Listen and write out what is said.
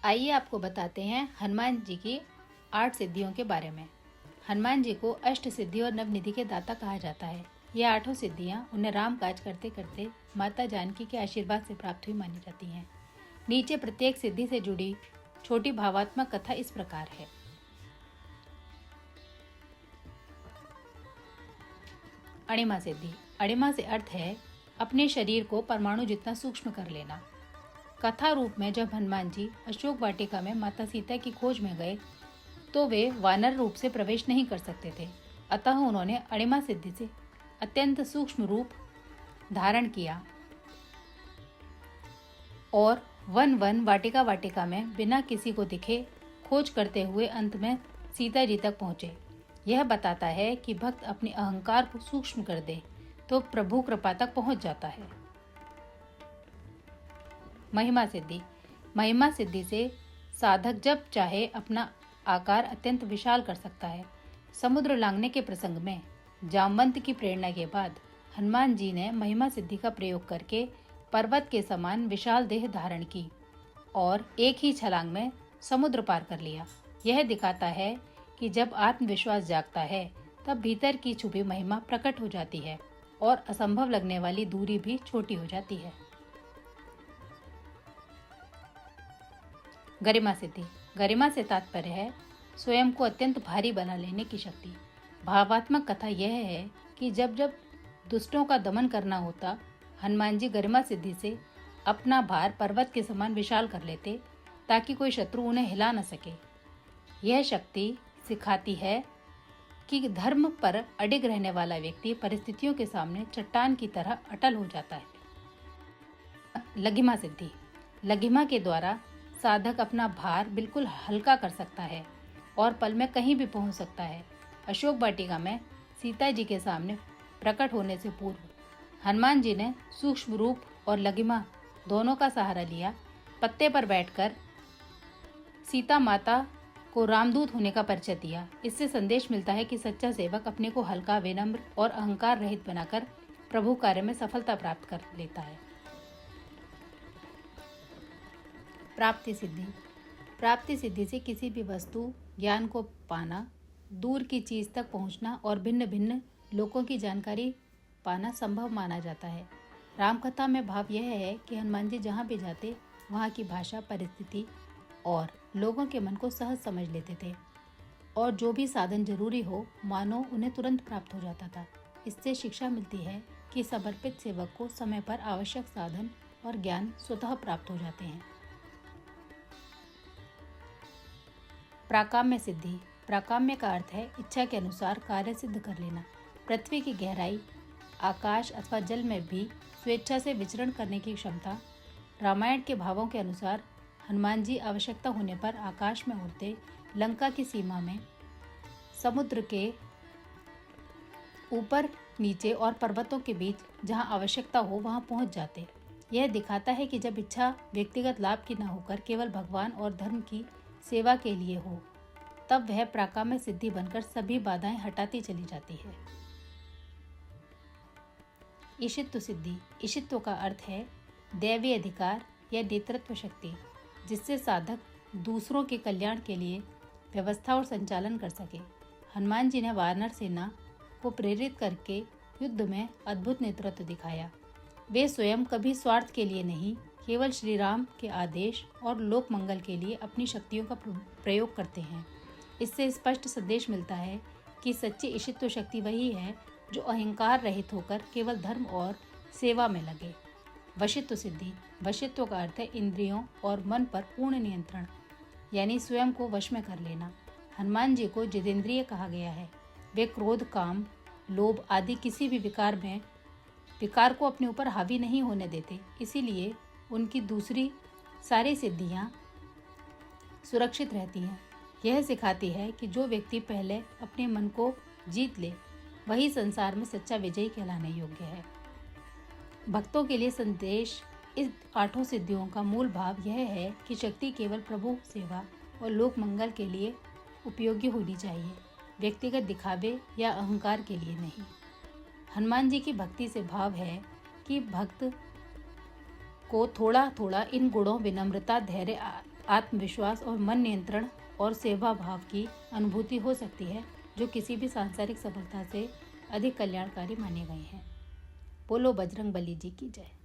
आइए आपको बताते हैं हनुमान जी की 8 सिद्धियों के बारे में। हनुमान जी को अष्ट सिद्धि और नवनिधि के दाता कहा जाता है। ये 8 सिद्धियां उन्हें राम काज करते करते माता जानकी के आशीर्वाद से प्राप्त हुई मानी जाती हैं। नीचे प्रत्येक सिद्धि से जुड़ी छोटी भावात्मक कथा इस प्रकार है। अणिमा सिद्धि। अणिमा से अर्थ है अपने शरीर को परमाणु जितना सूक्ष्म कर लेना। कथा रूप में जब हनुमान जी अशोक वाटिका में माता सीता की खोज में गए तो वे वानर रूप से प्रवेश नहीं कर सकते थे, अतः उन्होंने अणिमा सिद्धि से अत्यंत सूक्ष्म रूप धारण किया और वन वन वाटिका वाटिका में बिना किसी को दिखे खोज करते हुए अंत में सीता जी तक पहुंचे। यह बताता है कि भक्त अपने अहंकार को सूक्ष्म कर दे तो प्रभु कृपा तक पहुंच जाता है। महिमा सिद्धि। महिमा सिद्धि से साधक जब चाहे अपना आकार अत्यंत विशाल कर सकता है। समुद्र लांघने के प्रसंग में जामवंत की प्रेरणा के बाद हनुमान जी ने महिमा सिद्धि का प्रयोग करके पर्वत के समान विशाल देह धारण की और एक ही छलांग में समुद्र पार कर लिया। यह दिखाता है कि जब आत्मविश्वास जागता है तब भीतर की छुपी महिमा प्रकट हो जाती है और असंभव लगने वाली दूरी भी छोटी हो जाती है। गरिमा सिद्धि। गरिमा से तात्पर्य है स्वयं को अत्यंत भारी बना लेने की शक्ति। भावात्मक कथा यह है कि जब जब दुष्टों का दमन करना होता, हनुमान जी गरिमा सिद्धि से अपना भार पर्वत के समान विशाल कर लेते ताकि कोई शत्रु उन्हें हिला न सके। यह शक्ति सिखाती है कि धर्म पर अडिग रहने वाला व्यक्ति परिस्थितियों के सामने चट्टान की तरह अटल हो जाता है। लघिमा सिद्धि। लघिमा के द्वारा साधक अपना भार बिल्कुल हल्का कर सकता है और पल में कहीं भी पहुंच सकता है। अशोक वाटिका में सीता जी के सामने प्रकट होने से पूर्व हनुमान जी ने सूक्ष्म रूप और लघिमा दोनों का सहारा लिया। पत्ते पर बैठकर सीता माता को रामदूत होने का परिचय दिया। इससे संदेश मिलता है कि सच्चा सेवक अपने को हल्का, विनम्र और अहंकार रहित बनाकर प्रभु कार्य में सफलता प्राप्त कर लेता है। प्राप्ति सिद्धि। प्राप्ति सिद्धि से किसी भी वस्तु, ज्ञान को पाना, दूर की चीज तक पहुंचना और भिन्न भिन्न लोगों की जानकारी पाना संभव माना जाता है। रामकथा में भाव यह है कि हनुमान जी जहाँ भी जाते वहाँ की भाषा, परिस्थिति और लोगों के मन को सहज समझ लेते थे और जो भी साधन जरूरी हो मानो उन्हें तुरंत प्राप्त हो जाता था। इससे शिक्षा मिलती है कि समर्पित सेवक को समय पर आवश्यक साधन और ज्ञान स्वतः प्राप्त हो जाते हैं। प्राकाम्य सिद्धि। प्राकाम्य का अर्थ है इच्छा के अनुसार कार्य सिद्ध कर लेना। पृथ्वी की गहराई, आकाश अथवा जल में भी स्वेच्छा से विचरण करने की क्षमता। रामायण के भावों के अनुसार हनुमान जी आवश्यकता होने पर आकाश में उड़ते, लंका की सीमा में, समुद्र के ऊपर नीचे और पर्वतों के बीच जहां आवश्यकता हो वहां पहुंच जाते। यह दिखाता है कि जब इच्छा व्यक्तिगत लाभ की न होकर केवल भगवान और धर्म की सेवा के लिए हो तब वह प्राकाम्य सिद्धि बनकर सभी बाधाएं हटाती चली जाती है। ईशित्व सिद्धि। ईशित्व का अर्थ है दैवी अधिकार या नेतृत्व शक्ति, जिससे साधक दूसरों के कल्याण के लिए व्यवस्था और संचालन कर सके। हनुमान जी ने वानर सेना को प्रेरित करके युद्ध में अद्भुत नेतृत्व दिखाया। वे स्वयं कभी स्वार्थ के लिए नहीं, केवल श्री राम के आदेश और लोक मंगल के लिए अपनी शक्तियों का प्रयोग करते हैं। इससे स्पष्ट संदेश मिलता है कि सच्ची ईशित्व शक्ति वही है जो अहंकार रहित होकर केवल धर्म और सेवा में लगे। वशित्व सिद्धि। वशित्व का अर्थ है इंद्रियों और मन पर पूर्ण नियंत्रण, यानी स्वयं को वश में कर लेना। हनुमान जी को जितेंद्रिय कहा गया है। वे क्रोध, काम, लोभ आदि किसी भी विकार को अपने ऊपर हावी नहीं होने देते। इसीलिए उनकी दूसरी सारी सिद्धियां सुरक्षित रहती हैं। यह सिखाती है कि जो व्यक्ति पहले अपने मन को जीत ले वही संसार में सच्चा विजयी कहलाने योग्य है। भक्तों के लिए संदेश इस 8 सिद्धियों का मूल भाव यह है कि शक्ति केवल प्रभु सेवा और लोक मंगल के लिए उपयोगी होनी चाहिए, व्यक्तिगत दिखावे या अहंकार के लिए नहीं। हनुमान जी की भक्ति से भाव है कि भक्त को थोड़ा थोड़ा इन गुणों, विनम्रता, धैर्य आत्मविश्वास और मन नियंत्रण और सेवा भाव की अनुभूति हो सकती है, जो किसी भी सांसारिक सफलता से अधिक कल्याणकारी माने गए हैं। बोलो बजरंग बली जी की जय।